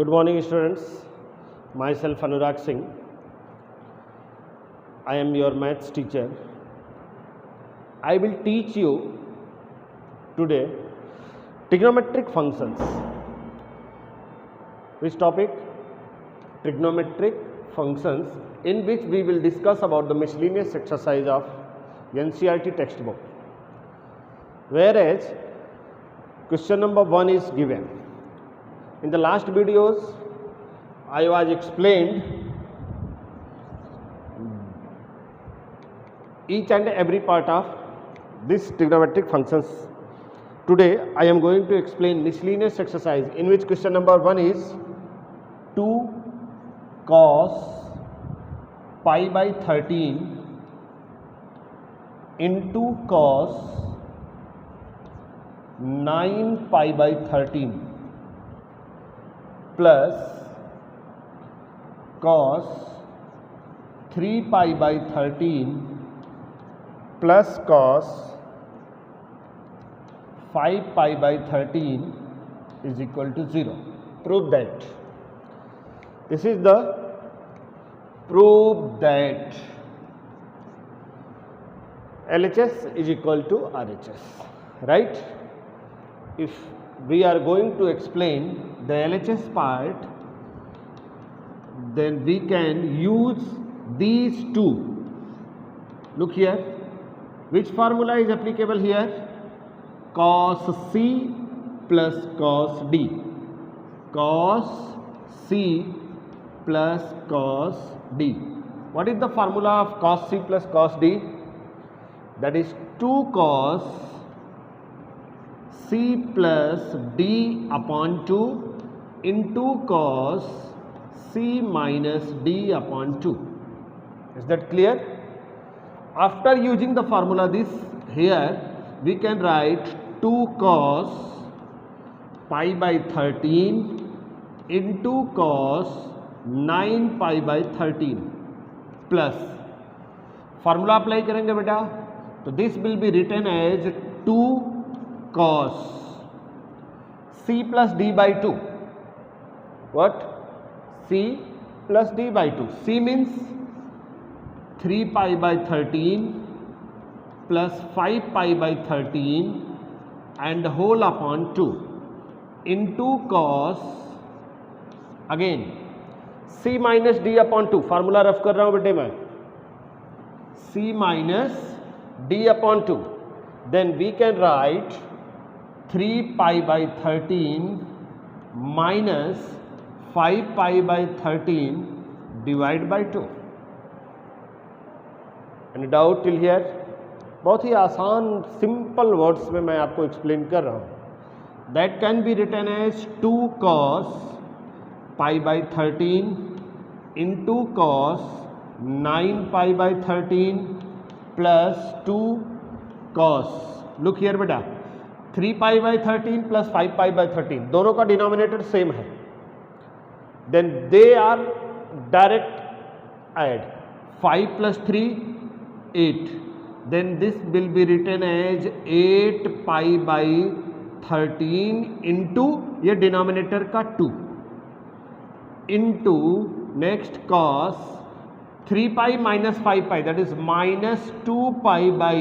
Good morning, students. Myself Anurag Singh. I am your maths teacher. I will teach you today trigonometric functions. Which topic? Trigonometric functions, in which we will discuss about the miscellaneous exercise of NCERT textbook. Whereas question number 1 is given. In the last videos, I was explained each and every part of this trigonometric functions. Today I am going to explain miscellaneous exercise, in which question number 1 is 2 cos pi by 13 into cos 9 pi by 13 plus cos 3 pi by 13 plus cos 5 pi by 13 is equal to 0. Prove that. This is the prove that LHS is equal to RHS, right? If we are going to explain the LHS part, then we can use these two. Look here, which formula is applicable here? Cos C plus cos D. Cos C plus cos D. What is the formula of cos C plus cos D? That is 2 cos C plus D upon 2 into cos C minus D upon 2. Is that clear? After using the formula this here, we can write 2 cos pi by 13 into cos 9 pi by 13 plus formula apply करेंगे बेटा, तो this will be written as 2 cos C plus D by 2. What? C plus D by 2. C means 3 pi by 13 plus 5 pi by 13 and whole upon 2 into cos, again C minus D upon 2. Formula rough कर रहा हूँ बेटे मैं. C minus D upon 2. Then we can write 3 pi by 13 minus 5 pi by 13 divided by 2. Any doubt till here? बहुत ही आसान simple words में मैं आपको एक्सप्लेन कर रहा हूँ. That can be written as 2 cos pi by 13 into cos 9 pi by 13 plus 2 cos. Look here बेटा, 3 pi by 13 plus 5 pi by 13 दोनों का डिनोमिनेटर सेम है. Then they are direct add. 5 plus 3 8. Then this will be written as 8 pi by 13 into ये denominator का 2 into next cos 3 pi minus 5 pi, that is minus 2 pi by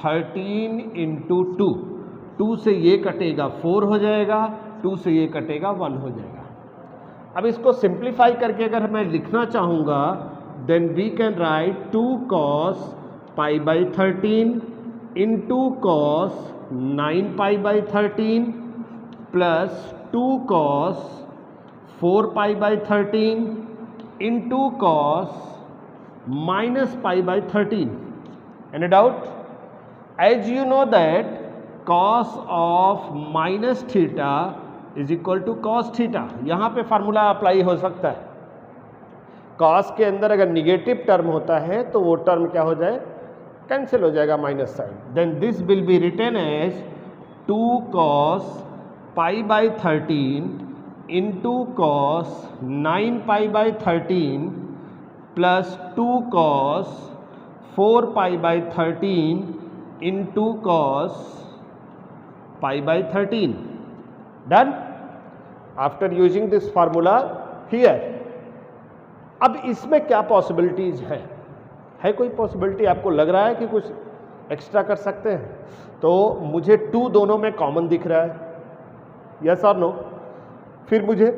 13 into 2. 2 से ये कटेगा 4 हो जाएगा, 2 से ये कटेगा 1 हो जाएगा. अब इसको सिंप्लीफाई करके अगर मैं लिखना चाहूँगा, then we can write 2 cos pi by 13 into cos 9 pi by 13 plus 2 cos 4 pi by 13 into cos minus pi by 13. Any doubt? As you know that cos of minus theta is equal to cos theta. यहाँ पे formula apply हो सकता है. cos के अंदर अगर negative term होता है तो वो टर्म क्या हो जाए, कैंसिल हो जाएगा minus sign. Then this will be written as 2 cos pi by 13 into cos 9 pi by 13 plus 2 cos 4 pi by 13 into cos pi by 13. Done? After using this formula here. अब इसमें क्या possibilities है कोई possibility आपको लग रहा है कि कुछ एक्स्ट्रा कर सकते हैं? तो मुझे 2 दोनों में कॉमन दिख रहा है, यस और नो। फिर मुझे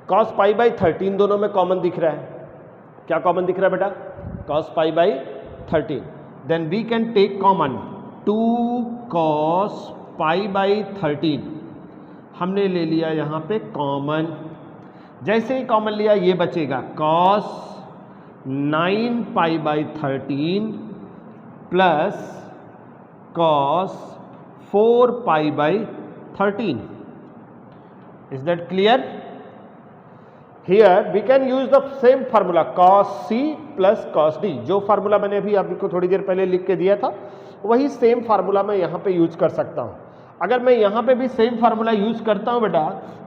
cos पाई बाई 13 दोनों में कॉमन दिख रहा है। क्या कॉमन दिख रहा है बेटा? cos pi by 13। Then we can take common 2 cos pi by 13 हमने ले लिया यहाँ पे कॉमन। जैसे ही कॉमन लिया ये बचेगा cos 9 pi by 13 plus cos 4 pi by 13। Is that clear? Here we can use the same formula cos c plus cos d। जो फार्मूला मैंने अभी आपको थोड़ी देर पहले लिख के दिया था वही सेम फार्मूला मैं यहाँ पे यूज कर सकता हूँ। अगर मैं यहाँ पे भी सेम फार्मूला यूज करता हूँ बेटा,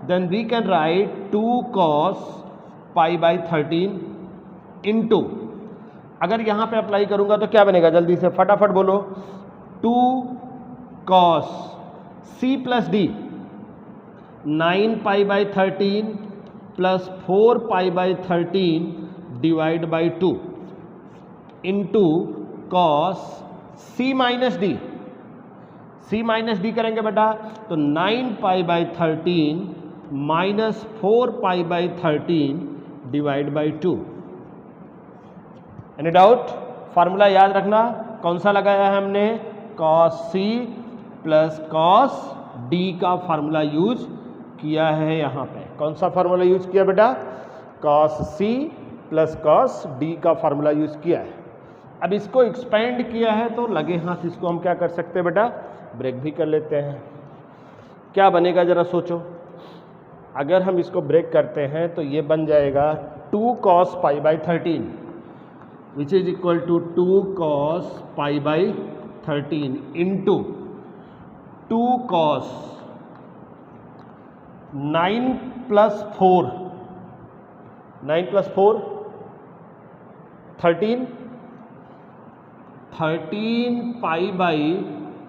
then we can write 2 cos pi by 13 into, अगर यहाँ पे अप्लाई करूँगा तो क्या बनेगा? जल्दी से फटाफट बोलो। 2 cos c plus d 9 pi by 13 plus 4 pi by 13 divide by 2 into cos c minus D. c minus D करेंगे बेटा तो 9 pi by 13 minus 4 pi by 13 divide by 2। Any doubt? Formula याद रखना कौन सा लगाया है हमने? cos c plus cos d का फार्मूला यूज किया है यहाँ पे। कौन सा फार्मूला यूज किया बेटा? cos c plus cos d का फार्मूला यूज किया है। अब इसको एक्सपेंड किया है तो लगे हाथ इसको हम क्या कर सकते हैं बेटा? ब्रेक भी कर लेते हैं। क्या बनेगा जरा सोचो। अगर हम इसको ब्रेक करते हैं तो ये बन जाएगा 2 cos pi by 13 which is equal to 2 cos pi by 13 into 2 cos 9 plus 4 9 plus 4 13 pi by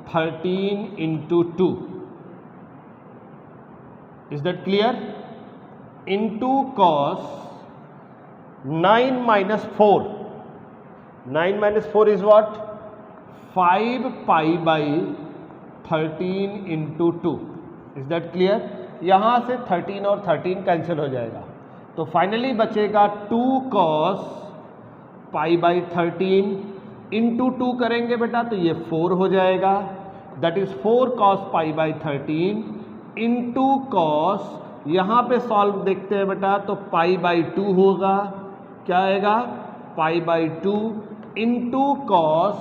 13 into 2। Is that clear? Into cos 9 minus 4 9 minus 4 is what? 5 pi by 13 into 2। Is that clear? यहां से 13 और 13 cancel हो जाएगा तो finally बचेगा 2 cos pi by 13 into 2 करेंगे बेटा तो ये 4 हो जाएगा। That is 4 cos pi by 13 into cos, यहाँ पे सॉल्व देखते हैं बेटा तो पाई बाई 2 होगा। क्या आएगा? पाई by 2 into cos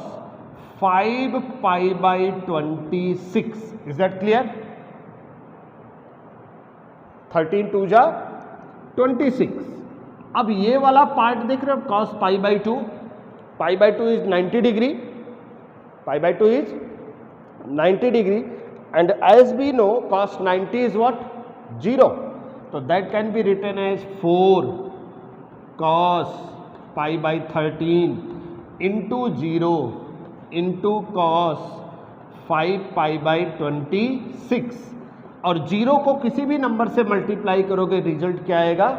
5 pi by 26। Is that clear? 13 2 जा 26। अब ये वाला पार्ट देख रहे हो cos pi by 2, pi by 2 is 90 degree, pi by 2 is 90 degree and as we know cos 90 is what? 0। तो that can be written as 4 cos pi by 13 into 0 into cos 5 pi by 26। और 0 को किसी भी number से multiply करोगे result क्या आएगा?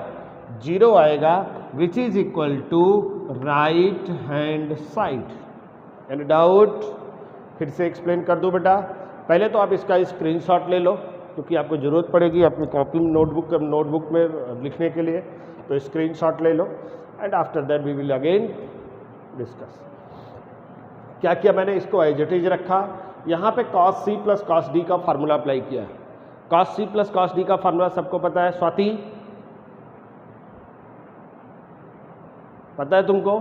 0 आएगा which is equal to right hand side. Any doubt? फिर से एक्सप्लेन कर दो बेटा। पहले तो आप इसका स्क्रीनशॉट ले लो क्योंकि आपको ज़रूरत पड़ेगी अपनी कॉपी में नोटबुक में लिखने के लिए, तो स्क्रीनशॉट ले लो and after that we will again discuss. क्या किया मैंने? इसको एज इट इज रखा। यहाँ पे cos c plus cos d का फार्मूला अप्लाई किया। cos c plus cos d का फार्मूला सबको पता है? स्वाति पता है तुमको?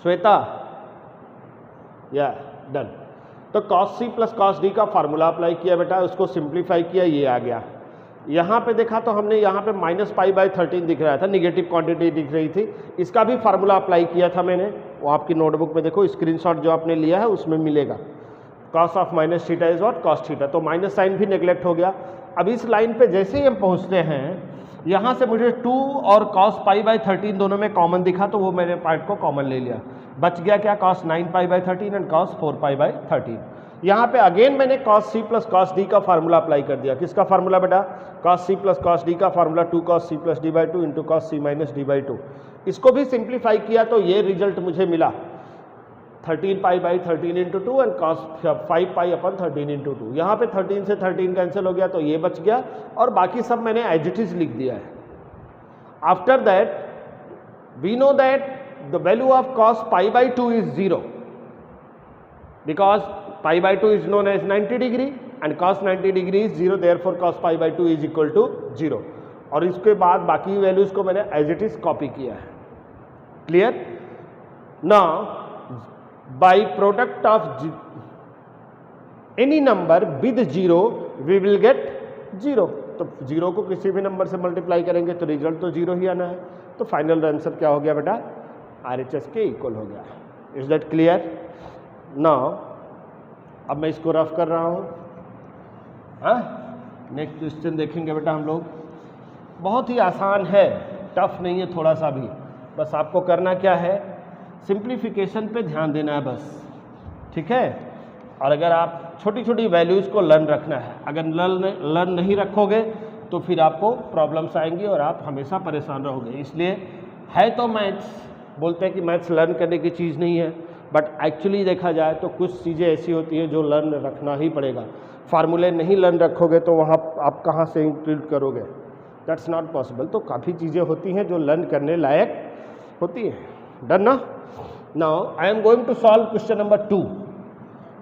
श्वेता? या डन। तो cos c plus cos d का फार्मूला अप्लाई किया बेटा, उसको सिंप्लीफाई किया, ये आ गया। यहाँ पे देखा तो हमने यहाँ पे माइनस पाई बाई 13 दिख रहा था, निगेटिव क्वांटिटी दिख रही थी, इसका भी फार्मूला अप्लाई किया था मैंने, वो आपकी नोटबुक में देखो, स्क्रीनशॉट जो आपने लिया है उसमें मिलेगा। cos of minus theta is what? cos theta. तो माइनस साइन भी नेग्लेक्ट हो गया। अब इस लाइन पे जैसे ही हम पहुँचते हैं यहाँ से मुझे 2 और cos पाई बाई 13 दोनों में कॉमन दिखा तो वो मैंने पार्ट को कॉमन ले लिया। बच गया क्या? cos 9 pi by 13 and cos 4 pi by 13। यहाँ पे अगेन मैंने cos c plus cos d का फार्मूला अप्लाई कर दिया। किसका फार्मूला बेटा? cos c plus cos d का formula 2 cos c plus d by 2 into cos c minus d by 2। इसको भी सिंप्लीफाई किया तो ये रिजल्ट मुझे मिला 13 pi by 13 into 2 and cos 5 pi upon 13 into 2। यहाँ पे 13 से 13 कैंसिल हो गया तो ये बच गया और बाकी सब मैंने एज इट इज लिख दिया है। After that we know that the value of cos pi by 2 is 0 because pi by 2 is known as 90 degree and cos 90 degree is 0, therefore cos pi by 2 is equal to 0। और इसके बाद बाकी values को मैंने as it is copy किया है। Clear? Now by product of any number with 0 we will get 0। तो 0 को किसी भी नंबर से मल्टीप्लाई करेंगे तो रिजल्ट तो 0 ही आना है। तो फाइनल आंसर क्या हो गया बेटा? RHS के इक्वल हो गया। Is that clear? नाउ अब मैं इसको रफ कर रहा हूँ। नेक्स्ट क्वेश्चन देखेंगे बेटा हम लोग। बहुत ही आसान है, टफ नहीं है थोड़ा सा भी। बस आपको करना क्या है, सिंप्लीफिकेशन पे ध्यान देना है बस, ठीक है। और अगर आप छोटी छोटी वैल्यूज़ को लर्न रखना है, अगर लर्न नहीं रखोगे तो फिर आपको प्रॉब्लम्स आएंगी और आप हमेशा परेशान रहोगे। इसलिए है तो मैथ्स, बोलते हैं कि मैथ्स लर्न करने की चीज़ नहीं है, बट एक्चुअली देखा जाए तो कुछ चीज़ें ऐसी होती हैं जो लर्न रखना ही पड़ेगा। फार्मूले नहीं लर्न रखोगे तो वहाँ आप कहाँ से इंक्लूड करोगे? That's not possible. तो काफ़ी चीज़ें होती हैं जो लर्न करने लायक होती हैं। डन ना? Now I am going to solve question number 2।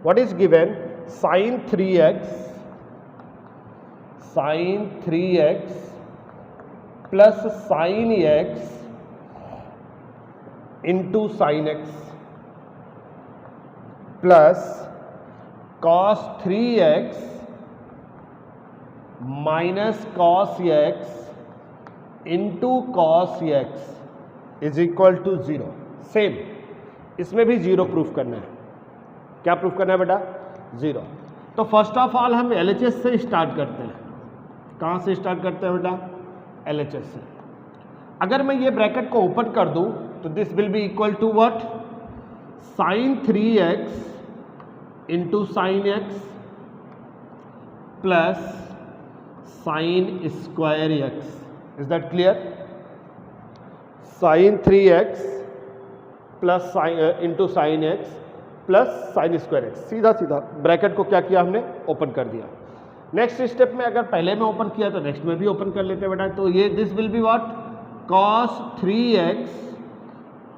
What is given? sin 3x plus sin x into sin x plus cos 3x minus cos x into cos x is equal to 0। Same इसमें भी 0 proof करना है। क्या proof करना है बेटा? 0। तो first of all हम LHS से स्टार्ट करते हैं। कहाँ से स्टार्ट करते हैं बेटा? LHS से। अगर मैं ये ब्रैकेट को ओपन कर दूं तो this will be equal to what? sin 3x into sine x plus sine square x. Is that clear? sin 3x plus into sine x plus sine square x. सीधा सीधा ब्रैकेट को क्या किया हमने? ओपन कर दिया। नेक्स्ट स्टेप में अगर पहले में ओपन किया तो नेक्स्ट में भी ओपन कर लेते बेटा। तो ये this will be what? cos 3x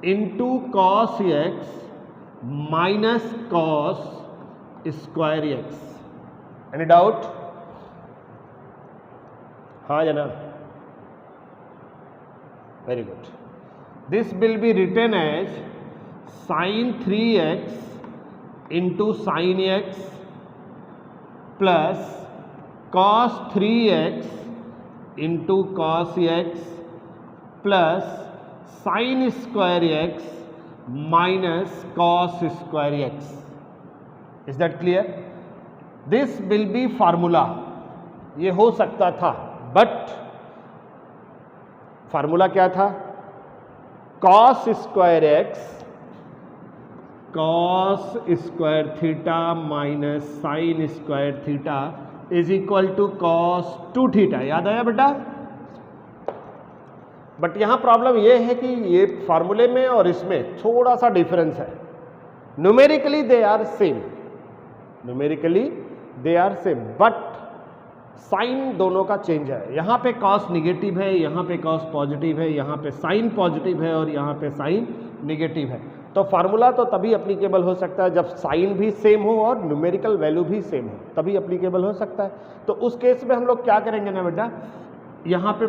into cos x minus cos square x. Any doubt? हाँ या ना? Very good. This will be written as sin 3x into sine x plus cos 3x into cos x plus sine square x minus cos square x. Is that clear? This will be formula. ये हो सकता था, but formula क्या था? Cos square x cos square theta minus sign square theta is equal to cos 2 theta. याद आया बेटा? But यहां प्रॉब्लम यह है कि ये फार्मूले में और इसमें थोड़ा सा डिफरेंस है। Numerically they are same, numerically they are same, but sign दोनों का चेंज है। यहाँ पे कॉस निगेटिव है, यहाँ पे कॉस पॉजिटिव है, यहाँ पे साइन पॉजिटिव है और यहाँ पे साइन निगेटिव है। तो फार्मूला तो तभी अप्लीकेबल हो सकता है जब साइन भी सेम हो और न्यूमेरिकल वैल्यू भी सेम हो, तभी अप्लीकेबल हो सकता है। तो उस केस में हम लोग क्या करेंगे ना बेटा, यहाँ पे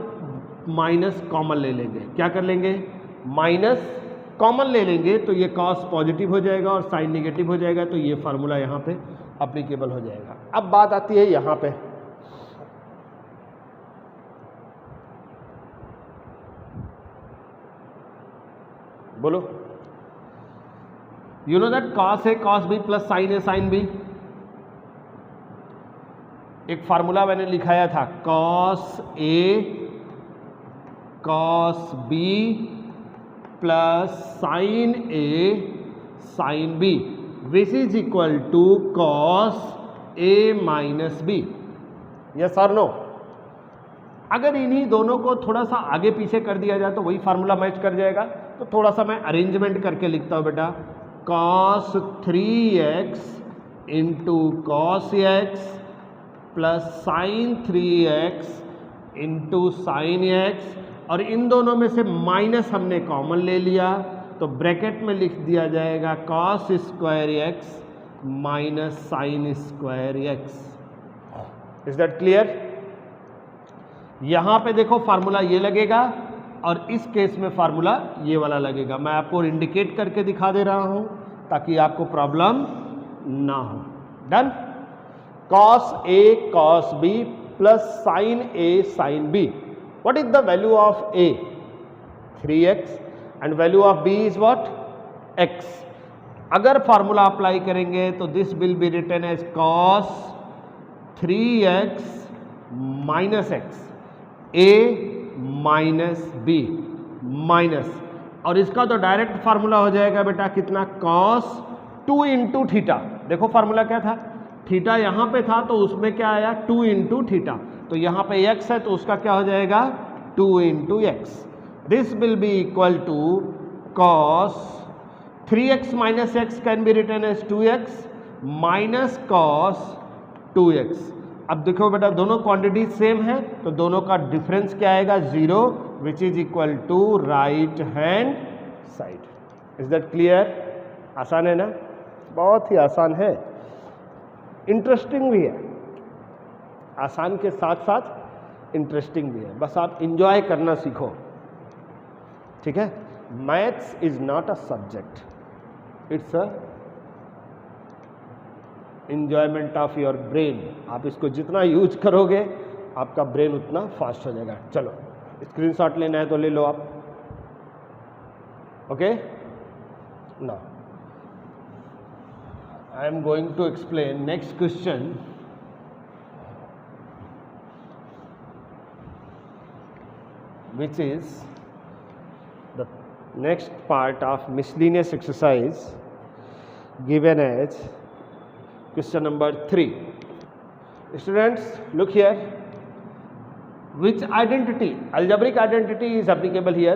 माइनस कॉमन ले लेंगे। क्या कर लेंगे? माइनस कॉमन ले लेंगे तो ये कॉस पॉजिटिव हो जाएगा और साइन निगेटिव हो जाएगा, तो ये फार्मूला यहाँ पे अप्लीकेबल हो जाएगा। अब बात आती है यहाँ पे, बोलो। यू नो दैट कॉस है कॉस बी प्लस साइन है साइन बी। एक फार्मूला मैंने लिखाया था, cos A cos B plus sine A sine B. Which is equal to cos A minus B. Yes और नो? अगर इन्हीं दोनों को थोड़ा सा आगे पीछे कर दिया जाए तो वही फार्मूला मैच कर जाएगा। तो थोड़ा सा मैं अरेंजमेंट करके लिखता हूं बेटा, cos 3x into cos x plus sine 3x into sine x, और इन दोनों में से माइनस हमने कॉमन ले लिया तो ब्रैकेट में लिख दिया जाएगा cos square x minus sign square x. Is that clear? यहां पे देखो फार्मूला ये लगेगा और इस केस में फार्मूला ये वाला लगेगा। मैं आपको इंडिकेट करके दिखा दे रहा हूं ताकि आपको प्रॉब्लम ना हो। Done? cos a cos b plus sine a sine b। What is the value of a? 3x and value of b is what? x। अगर फार्मूला अप्लाई करेंगे तो this will be written as cos 3x minus x a minus b minus, और इसका तो direct formula हो जाएगा बेटा कितना? cos 2 into theta. देखो फार्मूला क्या था? थीटा यहां पे था तो उसमें क्या आया? 2 इंटू थीटा। तो यहां पे x है तो उसका क्या हो जाएगा? 2 into x. This will be equal to cos 3x minus x can be written as 2x minus cos 2x। अब देखो बेटा दोनों क्वांटिटी सेम है तो दोनों का डिफरेंस क्या आएगा? 0, which is equal to right hand side. Is that clear? आसान है ना? बहुत ही आसान है, इंटरेस्टिंग भी है। आसान के साथ साथ इंटरेस्टिंग भी है, बस आप इंजॉय करना सीखो। ठीक है? Maths is not a subject, it's a enjoyment of your brain. आप इसको जितना यूज करोगे आपका ब्रेन उतना फास्ट हो जाएगा। चलो स्क्रीनशॉट लेना है तो ले लो आप। Okay, now I am going to explain next question. Which is the next part of miscellaneous exercise given as question number 3. Students, look here. Which identity, algebraic identity is applicable here?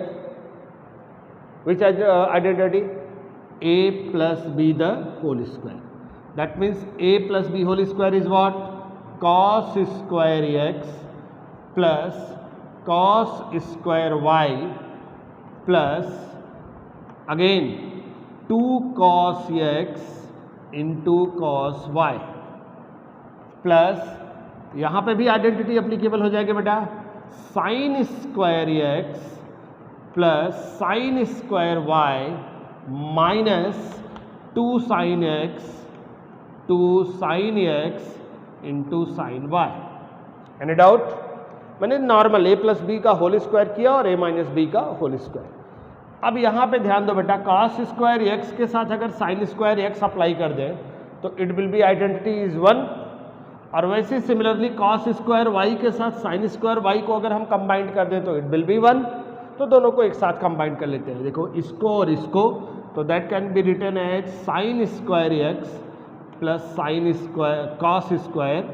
Which identity? A plus b the whole square. That means a plus b whole square is what? Cos square x plus cos square y plus again 2 cos x into cos y plus यहाँ पे भी identity applicable हो जाएगी बेटा, sine square x plus sine square y minus 2 sine x 2 sine x into sine y. Any doubt? मैंने normal a plus B का whole square किया और a माइनस बी का होल स्क्वायर। अब यहाँ पे ध्यान दो बेटा, cos स्क्वायर एक्स के साथ अगर साइन स्क्वायर एक्स अप्लाई कर दें तो it will be identity is 1, और वैसे सिमिलरली cos स्क्वायर वाई के साथ साइन स्क्वायर वाई को अगर हम कंबाइन कर दें तो इट विल बी 1। तो दोनों को एक साथ कंबाइन कर लेते हैं, देखो इसको और इसको, तो that can be written as sine square x plus sine square cos square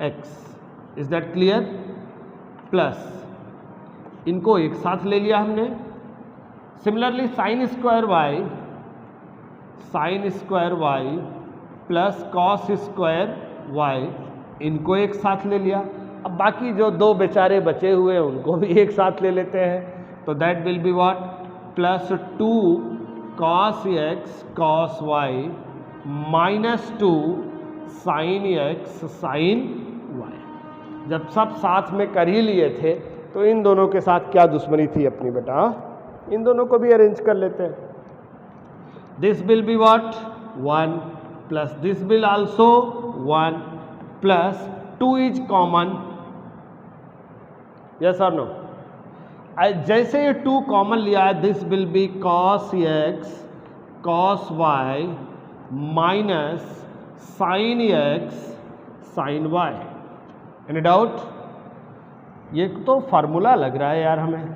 x. Is that clear? Plus इनको एक साथ ले लिया हमने। Similarly sine square y plus cos square y, इनको एक साथ ले लिया। अब बाकी जो दो बेचारे बचे हुए हैं उनको भी एक साथ ले लेते हैं, तो that will be what? Plus 2 cos x cos y minus 2 sine x sine y. जब सब साथ में कर ही लिए थे तो इन दोनों के साथ क्या दुश्मनी थी अपनी बेटा, इन दोनों को भी अरेंज कर लेते हैं। This will be what? 1 plus this will also 1 plus 2 is common. Yes और नो? जैसे ये 2 कॉमन लिया है, this will be cos x cos y minus sine x sine y. Any doubt? ये तो फार्मूला लग रहा है यार हमें।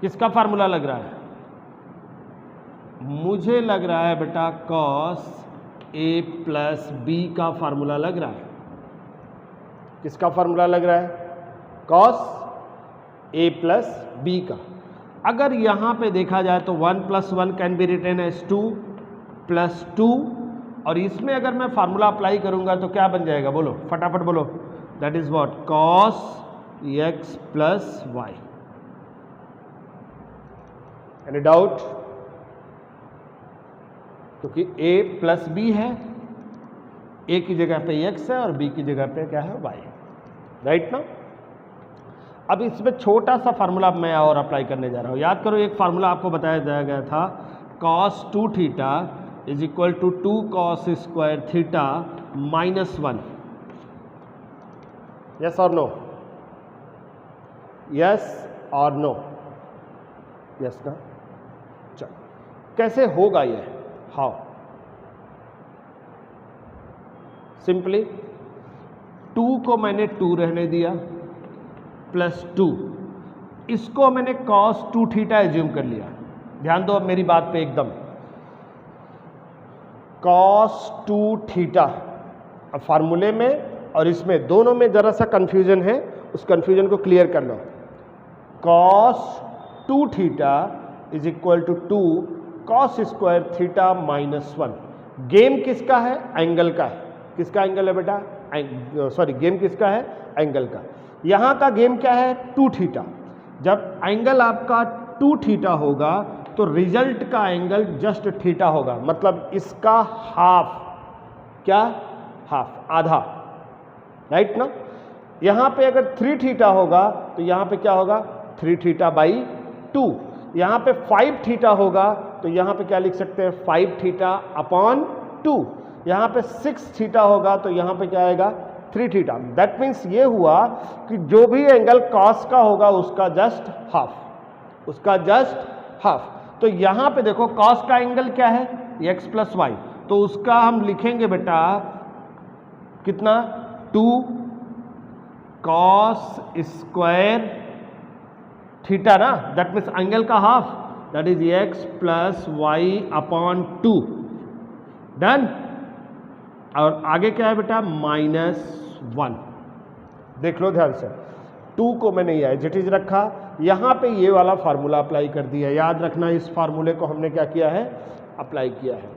किसका फार्मूला लग रहा है? मुझे लग रहा है बेटा कॉस ए प्लस बी का फार्मूला लग रहा है। किसका फार्मूला लग रहा है? कॉस ए प्लस बी का। अगर यहाँ पे देखा जाए तो 1 + 1 कैन बी रिटेन एज 2 + 2, और इसमें अगर मैं फार्मूला अप्लाई करूँगा तो क्या बन जाएगा? बोलो फटाफट बोलो। That is what? Cos x + y। Any doubt? क्योंकि a प्लस b है, a की जगह पे x है और b की जगह पे क्या है? y। राइट ना? अब इसमें छोटा सा फार्मूला मैं और अप्लाई करने जा रहा हूं। याद करो, एक फार्मूला आपको बताया गया था, cos 2 theta is equal to 2 cos square theta -1। Yes और नो? यस और नो? यस ना? चलो, कैसे होगा ये? हाउ? सिंपली 2 को मैंने 2 रहने दिया +2, इसको मैंने cos 2 थीटा एज्यूम कर लिया। ध्यान दो अब मेरी बात पे एकदम। cos 2 थीटा, अब फार्मूले में और इसमें दोनों में जरा सा कंफ्यूजन है, उस कंफ्यूजन को क्लियर कर लो। cos 2 theta is equal to 2 cos square theta -1। Game किसका है? एंगल का है। किसका एंगल है बेटा? सॉरी, गेम किसका है? एंगल का। यहाँ का गेम क्या है? 2 थीटा। जब एंगल आपका 2 थीटा होगा तो रिजल्ट का एंगल जस्ट थीटा होगा, मतलब इसका हाफ। क्या? हाफ, आधा। राइट ना? यहाँ पे अगर 3 थीटा होगा तो यहाँ पे क्या होगा? 3 थीटा बाई 2। यहाँ पे 5 थीटा होगा तो यहाँ पे क्या लिख सकते हैं? 5 थीटा अपॉन 2। यहाँ पे 6 थीटा होगा तो यहाँ पे क्या आएगा? 3 थीटा। दैट मीन्स ये हुआ कि जो भी एंगल कॉस का होगा उसका जस्ट हाफ, उसका जस्ट हाफ। तो यहाँ पे देखो कॉस का एंगल क्या है? x + y, तो उसका हम लिखेंगे बेटा कितना? 2 cos स्क्वायर थीटा ना, दैट मीन्स एंगल का half, that is x + y upon 2। Done? और आगे क्या है बेटा? -1। देख लो ध्यान से, 2 को मैंने ये एज इट इज रखा, यहाँ पे ये वाला फार्मूला अप्लाई कर दिया। याद रखना, इस फार्मूले को हमने क्या किया है? अप्लाई किया है।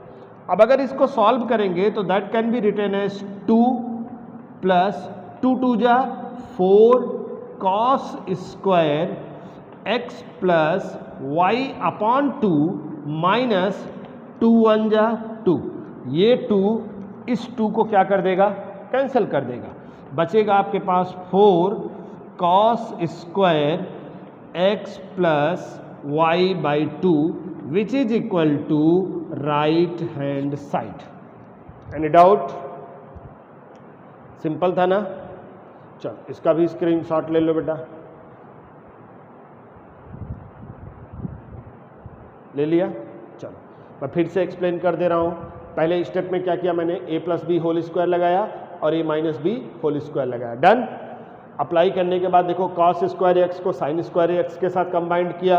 अब अगर इसको सॉल्व करेंगे तो that can be written as 2 + 2 × 2 = 4 cos square x + y upon 2 -2 × 1 = 2। ये 2 इस 2 को क्या कर देगा? कैंसिल कर देगा। बचेगा आपके पास 4 cos square x + y/2 which is equal to right hand side. Any doubt? Simple था ना? चलो, इसका भी स्क्रीनशॉट ले लो बेटा। ले लिया? चलो, मैं फिर से एक्सप्लेन कर दे रहा हूं। पहले स्टेप में क्या किया मैंने? a + b होल स्क्वायर लगाया और a - b होल स्क्वायर लगाया। डन? अप्लाई करने के बाद देखो cos स्क्वायर x को sin स्क्वायर x के साथ कंबाइंड किया,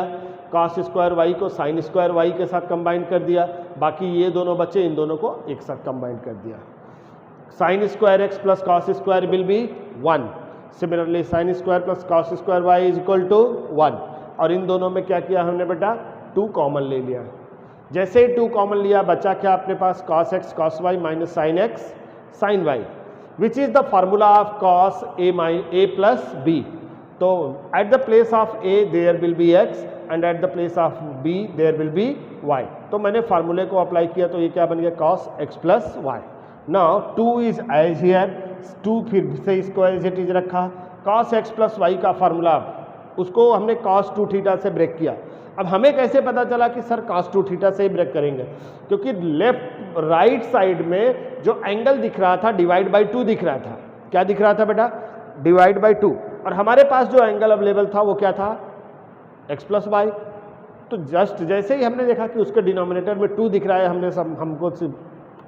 cos स्क्वायर y को sin स्क्वायर y के साथ कंबाइंड कर दिया, बाकी ये दोनों बच्चे इन दोनों को एक साथ कंबाइंड कर दिया। sin स्क्वायर x + cos स्क्वायर will be 1। Similarly sin square + cos square y is equal to 1। और इन दोनों में क्या किया हमने बेटा? 2 कॉमन ले लिया। जैसे ही 2 कॉमन लिया, बचा क्या अपने पास? cos x cos y - sin x sin y, which is the formula of cos a + b। तो at the place of a there will be x and at the place of b there will be y। तो मैंने फार्मूले को apply किया तो ये क्या बन गया? cos x + y। Now 2 is as here, 2 फिर से इसको एज इट इज रखा। cos x + y का फार्मूला, उसको हमने cos 2 थीटा से ब्रेक किया। अब हमें कैसे पता चला कि सर cos 2 थीटा से ही ब्रेक करेंगे? क्योंकि लेफ्ट राइट साइड में जो एंगल दिख रहा था /2 दिख रहा था। क्या दिख रहा था बेटा? /2। और हमारे पास जो एंगल अवेलेबल था वो क्या था? x + y। तो जस्ट जैसे ही हमने देखा कि उसके डिनोमिनेटर में 2 दिख रहा है, हमने हमको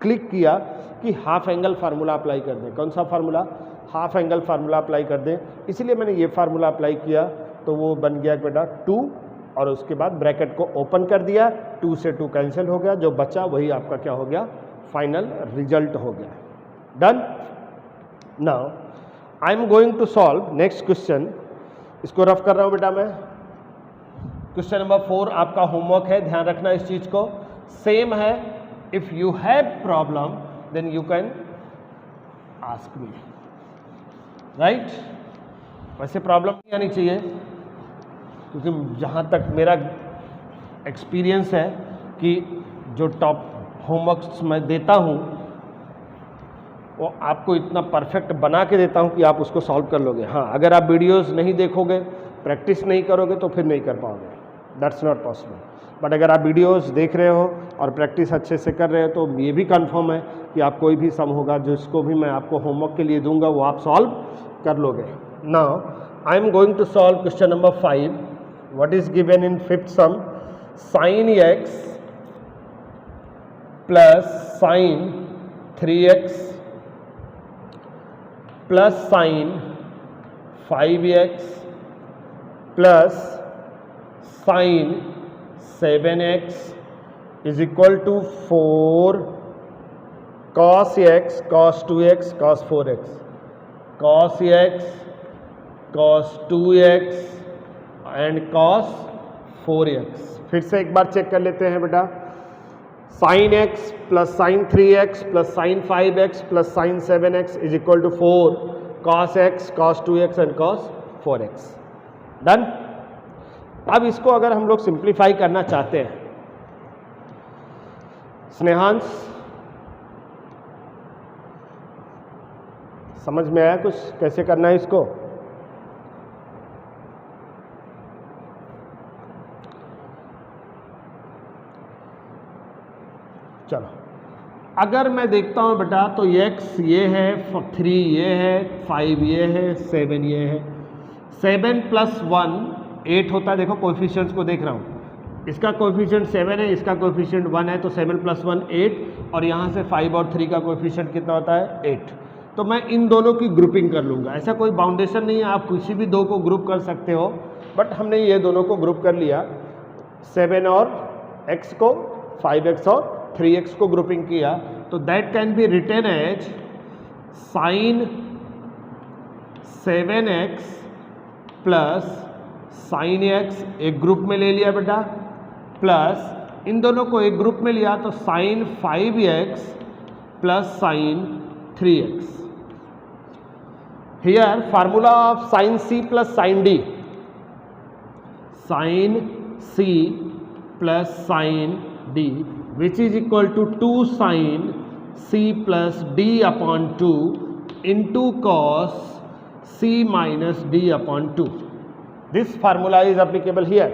क्लिक किया कि हाफ एंगल फार्मूला अप्लाई कर दें। कौन सा formula? Half angle formula apply कर दें। इसलिए मैंने ये फार्मूला अप्लाई किया तो वो बन गया बेटा 2 और उसके बाद ब्रैकेट को ओपन कर दिया, 2 से 2 कैंसिल हो गया, जो बचा वही आपका क्या हो गया, फाइनल रिजल्ट हो गया। Done. Now I am going to solve next question. इसको रफ कर रहा हूं बेटा मैं। क्वेश्चन नंबर 4 आपका होमवर्क है, ध्यान रखना इस चीज को। सेम है, if you have problem then you can ask me, right. वैसे प्रॉब्लम नहीं आनी चाहिए, क्योंकि जहाँ तक मेरा एक्सपीरियंस है कि जो टॉप होमवर्क्स मैं देता हूँ वो आपको इतना परफेक्ट बना के देता हूँ कि आप उसको सॉल्व कर लोगे। हाँ, अगर आप वीडियोस नहीं देखोगे, प्रैक्टिस नहीं करोगे तो फिर नहीं कर पाओगे, दैट्स नॉट पॉसिबल। बट अगर आप वीडियोस देख रहे हो और प्रैक्टिस अच्छे से कर रहे हो तो ये भी कंफर्म है कि आप कोई भी सम होगा जिसको भी मैं आपको होमवर्क के लिए दूंगा वो आप सॉल्व कर लोगे। Now I am going to solve question number 5। What is given in fifth sum? Sine x plus sine 3x plus sine 5x plus sine 7x is equal to 4 cos x cos 2x cos 4x, cos x cos 2x and cos 4x। फिर से एक बार check कर लेते हैं बेटा। Sine x plus sine 3x plus sine 5x plus sine 7x is equal to 4 cos x cos 2x and cos 4x। Done. अब इसको अगर हम लोग सिंप्लीफाई करना चाहते हैं, स्नेहांश समझ में आया कुछ कैसे करना है इसको? चलो, अगर मैं देखता हूं बेटा तो x ये है, 3 ये है, 5 ये है, 7 ये है। 7 प्लस 1 8 होता है। देखो कोएफिशिएंट्स को देख रहा हूं, इसका कोएफिशिएंट 7 है, इसका कोएफिशिएंट 1 है, तो 7 प्लस 1 8, और यहाँ से 5 और 3 का कोएफिशिएंट कितना होता है 8। तो मैं इन दोनों की ग्रुपिंग कर लूँगा। ऐसा कोई बाउंडेशन नहीं है, आप किसी भी दो को ग्रुप कर सकते हो, बट हमने ये दोनों को ग्रुप कर लिया। 7 और x को, 5x और 3x को ग्रुपिंग किया, तो that can be written as sine 7x plus sine x एक ग्रुप में ले लिया बेटा, प्लस इन दोनों को एक ग्रुप में लिया तो sine 5x plus sine 3x। Here formula of sine c plus sine d, sine c plus sine d which is equal to 2 sin c plus d upon 2 into cos c minus d upon 2. This formula is applicable here.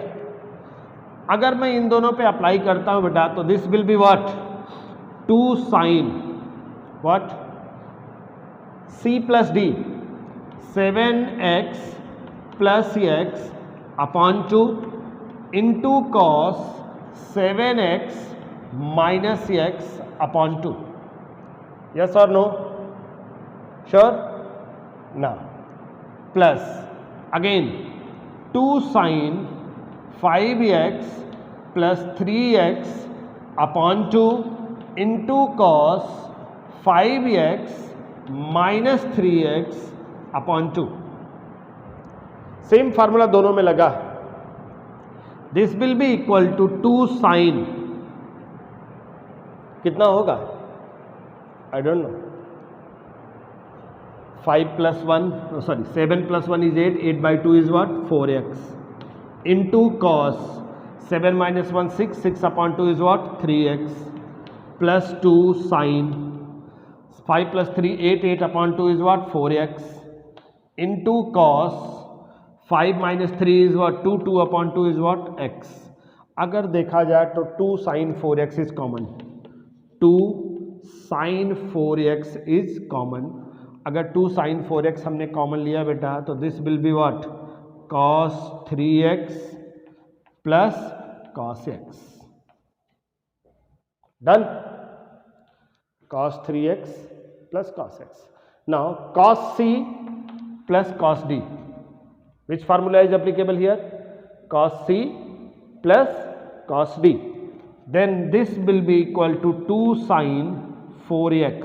अगर मैं इन दोनों पे apply करता हूं बेटा तो this will be what, 2 sin what c plus d, 7x plus x upon 2 into cos 7x minus x upon 2. Yes or no? Sure? Now plus again 2 sin 5x plus 3x upon 2 into cos 5x minus 3x upon 2. Same formula दोनों में लगा। This will be equal to 2 sin, कितना होगा I don't know, 5 plus 1 sorry 7 plus 1 is 8, 8 by 2 is what 4x into cos 7 minus 1 6, 6 upon 2 is what 3x plus 2 sine 5 plus 3 8, 8 upon 2 is what 4x into cos 5 minus 3 is what 2, 2 upon 2 is what x। अगर देखा जाए तो 2 sine 4x is common, 2 sine 4x is common. अगर 2 sine 4x हमने common लिया बेटा तो this will be what cos 3x plus cos x। Done. cos 3x plus cos x। Now cos c plus cos d, which formula is applicable here? cos c plus cos d. Then this will be equal to 2 sin 4x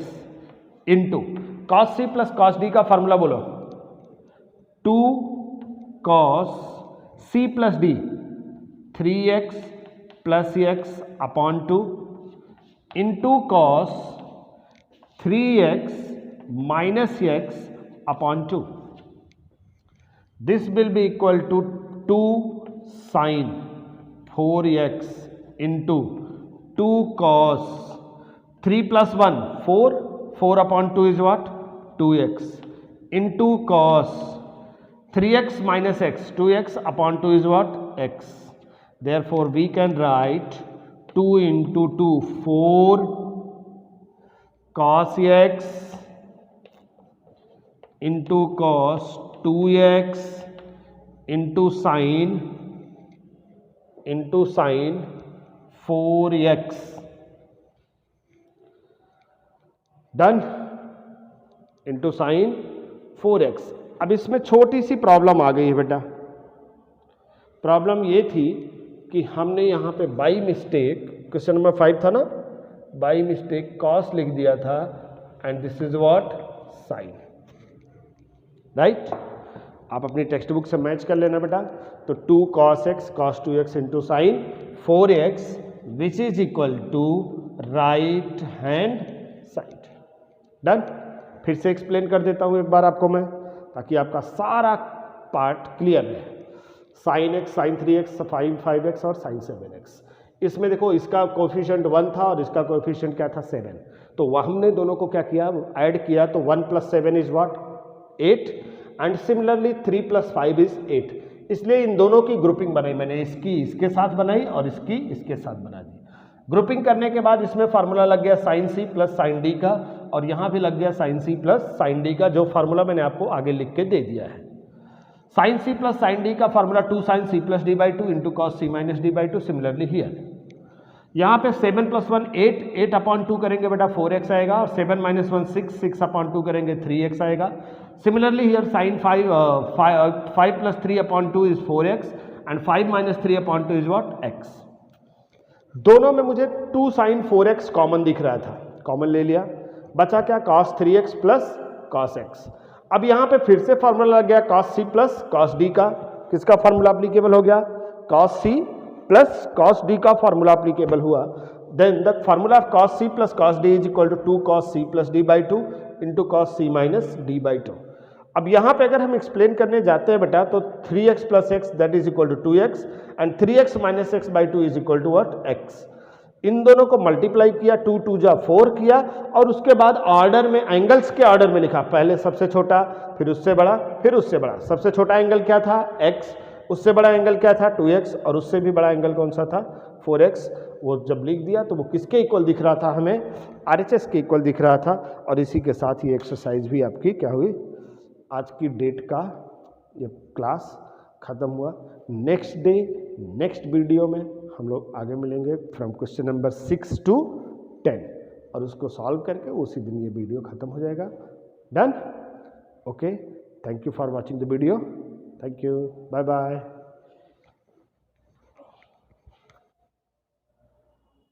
into cos c plus cos d का formula बोलो, 2 cos c plus d 3x plus x upon 2 into cos 3x minus x upon 2. This will be equal to 2 sin 4x into 2 cos 3 plus 1 4, 4 upon 2 is what? 2x into cos 3x minus x, 2x upon 2 is what? X. Therefore, we can write 2 into 2, 4 cos x into cos 2x into sin 4x. Done, into sine 4x. अब इसमें छोटी सी problem आ गई है बेटा. Problem ये थी कि हमने यहाँ पे बाई मिस्टेक, क्वेश्चन नंबर 5 था ना, बाई मिस्टेक कॉस लिख दिया था and this is what? Sine. Right? आप अपनी टेक्स्ट बुक से मैच कर लेना बेटा. तो 2 cos x cos 2x into sine 4x which is equal to right hand side. Done. फिर से एक्सप्लेन कर देता हूं एक बार आपको मैं, ताकि आपका सारा पार्ट क्लियर रहे. Sine x sine 3x sine 5x और साइन 7x. इसमें देखो इसका कोएफिशिएंट 1 था और इसका कोएफिशिएंट क्या था? 7. तो वह हमने दोनों को क्या किया? ऐड किया. तो 1 + 7 is what? 8. And similarly 3 + 5 is 8. इसलिए इन दोनों की ग्रुपिंग बनाई मैंने. इसकी इसके साथ बनाई और इसकी इसके साथ बना दी. ग्रुपिंग करने के बाद इसमें फार्मूला लग गया साइन सी प्लस साइन डी का, और यहाँ भी लग गया साइन सी प्लस साइन डी का, जो फार्मूला मैंने आपको आगे लिख के दे दिया है. साइन सी प्लस साइन डी का formula 2 sin c plus d by 2 into cos C minus D by 2. Similarly here यहाँ पे 7 + 1 8, 8 upon 2 करेंगे बेटा 4x आएगा, और 7 - 1 6, 6 upon 2 करेंगे 3x आएगा. Similarly here sine 5 + 3 upon 2 is 4x and 5 - 3 upon 2 is what? x. दोनों में मुझे 2 sin 4x कॉमन दिख रहा था, कॉमन ले लिया. बचा क्या? cos 3x plus cos x. अब यहाँ पे फिर से फार्मूला लग गया cos c plus cos d का. किसका फार्मूला अप्लीकेबल हो गया? cos c plus cos d का फार्मूला अप्लीकेबल हुआ. Then the formula of cos c plus cos d is equal to 2 cos c plus d by 2 into cos c minus d by 2. अब यहाँ पे अगर हम explain करने जाते हैं बेटा, तो 3x plus x that is equal to 2x and 3x minus x by 2 is equal to what? x. इन दोनों को मल्टीप्लाई किया, 2 2 जा 4 किया, और उसके बाद ऑर्डर में, एंगल्स के ऑर्डर में लिखा. पहले सबसे छोटा, फिर उससे बड़ा, फिर उससे बड़ा. सबसे छोटा एंगल क्या था? x. उससे बड़ा एंगल क्या था? 2x. और उससे भी बड़ा एंगल कौन सा था? 4x. वो जब लिख दिया तो वो किसके इक्वल दिख रहा था? हमें RHS के इक्वल दिख रहा था. और इसी के साथ ही एक्सरसाइज भी आपकी क्या हुई? आज की डेट का ये क्लास ख़त्म हुआ. नेक्स्ट डे नेक्स्ट वीडियो में हम लोग आगे मिलेंगे फ्रॉम क्वेश्चन नंबर 6 to 10, और उसको सॉल्व करके उसी दिन ये वीडियो ख़त्म हो जाएगा. Done. Okay, thank you for watching the video. Thank you. Bye bye.